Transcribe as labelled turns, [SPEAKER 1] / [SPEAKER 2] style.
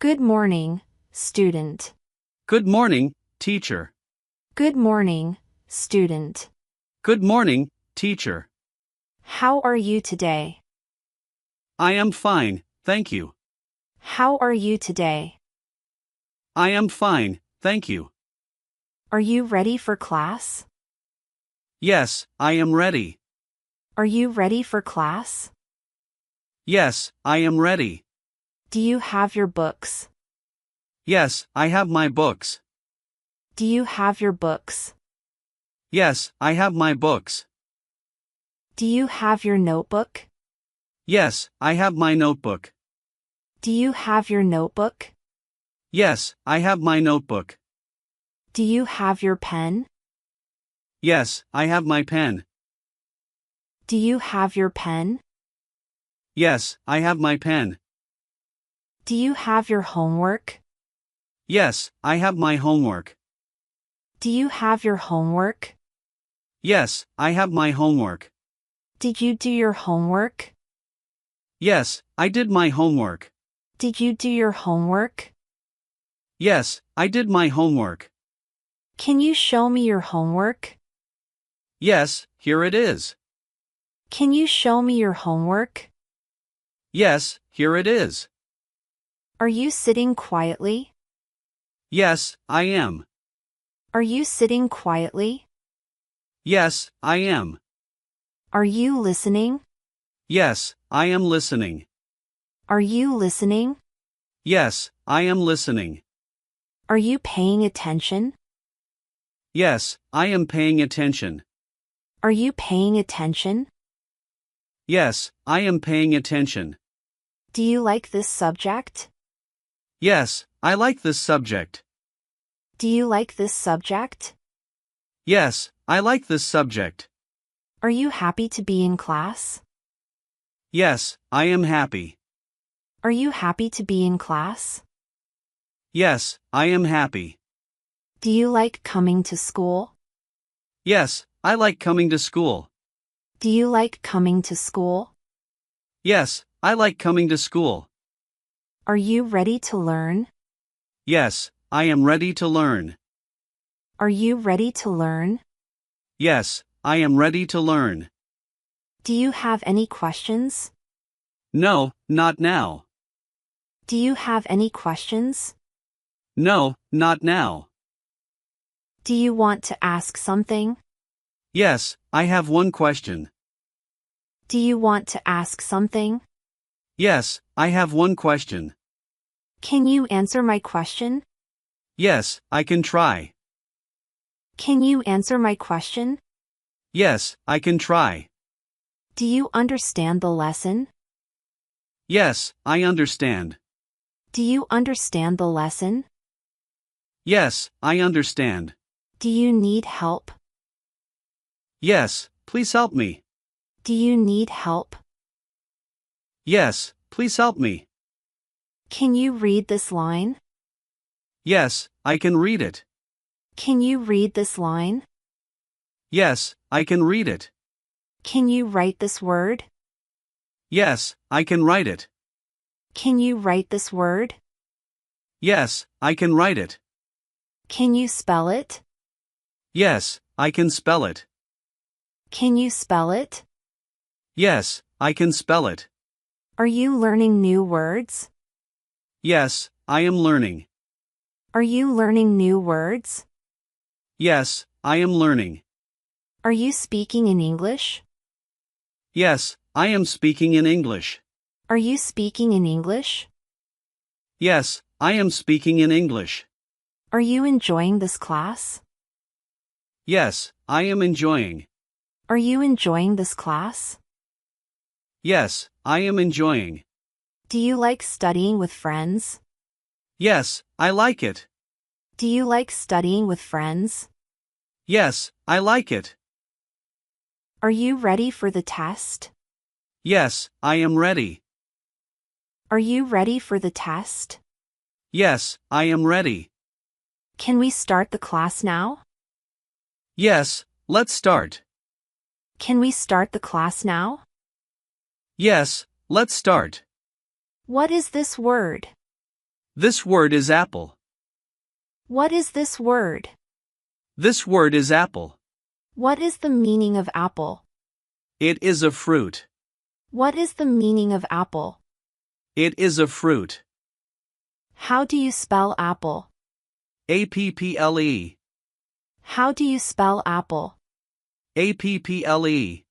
[SPEAKER 1] Good morning, student.
[SPEAKER 2] Good morning, teacher.
[SPEAKER 1] Good morning, student.
[SPEAKER 2] Good morning, teacher.
[SPEAKER 1] How are you today?
[SPEAKER 2] I am fine, thank you.
[SPEAKER 1] How are you today?
[SPEAKER 2] I am fine, thank you.
[SPEAKER 1] Are you ready for class?
[SPEAKER 2] Yes, I am ready.
[SPEAKER 1] Are you ready for class?
[SPEAKER 2] Yes, I am ready.
[SPEAKER 1] Do you have your books?
[SPEAKER 2] Yes, I have my books.
[SPEAKER 1] Do you have your books?
[SPEAKER 2] Yes, I have my books.
[SPEAKER 1] Do you have your notebook?
[SPEAKER 2] Yes, I have my notebook.
[SPEAKER 1] Do you have your notebook?
[SPEAKER 2] Yes, I have my notebook.
[SPEAKER 1] Do you have your pen?
[SPEAKER 2] Yes, I have my pen.
[SPEAKER 1] Do you have your pen?
[SPEAKER 2] Yes, I have my pen.
[SPEAKER 1] Do you have your homework?
[SPEAKER 2] Yes, I have my homework.
[SPEAKER 1] Do you have your homework?
[SPEAKER 2] Yes, I have my homework.
[SPEAKER 1] Did you do your homework?
[SPEAKER 2] Yes, I did my homework.
[SPEAKER 1] Did you do your homework?
[SPEAKER 2] Yes, I did my homework.
[SPEAKER 1] Can you show me your homework?
[SPEAKER 2] Yes, here it is.
[SPEAKER 1] Can you show me your homework?
[SPEAKER 2] Yes, here it is.
[SPEAKER 1] Are you sitting quietly?
[SPEAKER 2] Yes, I am.
[SPEAKER 1] Are you sitting quietly?
[SPEAKER 2] Yes, I am.
[SPEAKER 1] Are you listening?
[SPEAKER 2] Yes, I am listening.
[SPEAKER 1] Are you listening?
[SPEAKER 2] Yes, I am listening.
[SPEAKER 1] Are you paying attention?
[SPEAKER 2] Yes, I am paying attention.
[SPEAKER 1] Are you paying attention?
[SPEAKER 2] Yes, I am paying attention.
[SPEAKER 1] Do you like this subject?
[SPEAKER 2] Yes, I like this subject.
[SPEAKER 1] Do you like this subject?
[SPEAKER 2] Yes, I like this subject.
[SPEAKER 1] Are you happy to be in class?
[SPEAKER 2] Yes, I am happy.
[SPEAKER 1] Are you happy to be in class?
[SPEAKER 2] Yes, I am happy.
[SPEAKER 1] Do you like coming to school?
[SPEAKER 2] Yes, I like coming to school.
[SPEAKER 1] Do you like coming to school?
[SPEAKER 2] Yes, I like coming to school.
[SPEAKER 1] Are you ready to learn?
[SPEAKER 2] Yes, I am ready to learn.
[SPEAKER 1] Are you ready to learn?
[SPEAKER 2] Yes, I am ready to learn.
[SPEAKER 1] Do you have any questions?
[SPEAKER 2] No, not now.
[SPEAKER 1] Do you have any questions?
[SPEAKER 2] No, not now.
[SPEAKER 1] Do you want to ask something?
[SPEAKER 2] Yes, I have one question.
[SPEAKER 1] Do you want to ask something?
[SPEAKER 2] Yes, I have one question.
[SPEAKER 1] Can you answer my question?
[SPEAKER 2] Yes, I can try.
[SPEAKER 1] Can you answer my question?
[SPEAKER 2] Yes, I can try.
[SPEAKER 1] Do you understand the lesson?
[SPEAKER 2] Yes, I understand.
[SPEAKER 1] Do you understand the lesson?
[SPEAKER 2] Yes, I understand.
[SPEAKER 1] Do you need help?
[SPEAKER 2] Yes, please help me.
[SPEAKER 1] Do you need help?
[SPEAKER 2] Yes, please help me.
[SPEAKER 1] Can you read this line?
[SPEAKER 2] Yes, I can read it.
[SPEAKER 1] Can you read this line?
[SPEAKER 2] Yes, I can read it.
[SPEAKER 1] Can you write this word?
[SPEAKER 2] Yes, I can write it.
[SPEAKER 1] Can you write this word?
[SPEAKER 2] Yes, I can write it.
[SPEAKER 1] Can you spell it?
[SPEAKER 2] Yes, I can spell it.
[SPEAKER 1] Can you spell it?
[SPEAKER 2] Yes, I can spell it.
[SPEAKER 1] Are you learning new words?
[SPEAKER 2] Yes, I am learning.
[SPEAKER 1] Are you learning new words?
[SPEAKER 2] Yes, I am learning.
[SPEAKER 1] Are you speaking in English?
[SPEAKER 2] Yes, I am speaking in English.
[SPEAKER 1] Are you speaking in English?
[SPEAKER 2] Yes, I am speaking in English.
[SPEAKER 1] Are you enjoying this class?
[SPEAKER 2] Yes, I am enjoying.
[SPEAKER 1] Are you enjoying this class?
[SPEAKER 2] Yes, I am enjoying.
[SPEAKER 1] Do you like studying with friends?
[SPEAKER 2] Yes, I like it.
[SPEAKER 1] Do you like studying with friends?
[SPEAKER 2] Yes, I like it.
[SPEAKER 1] Are you ready for the test?
[SPEAKER 2] Yes, I am ready.
[SPEAKER 1] Are you ready for the test?
[SPEAKER 2] Yes, I am ready.
[SPEAKER 1] Can we start the class now?
[SPEAKER 2] Yes, let's start.
[SPEAKER 1] Can we start the class now?
[SPEAKER 2] Yes, let's start.
[SPEAKER 1] What is this word?
[SPEAKER 2] This word is apple.
[SPEAKER 1] What is this word?
[SPEAKER 2] This word is apple.
[SPEAKER 1] What is the meaning of apple?
[SPEAKER 2] It is a fruit.
[SPEAKER 1] What is the meaning of apple?
[SPEAKER 2] It is a fruit.
[SPEAKER 1] How do you spell apple?
[SPEAKER 2] Apple.
[SPEAKER 1] How do you spell apple?
[SPEAKER 2] Apple.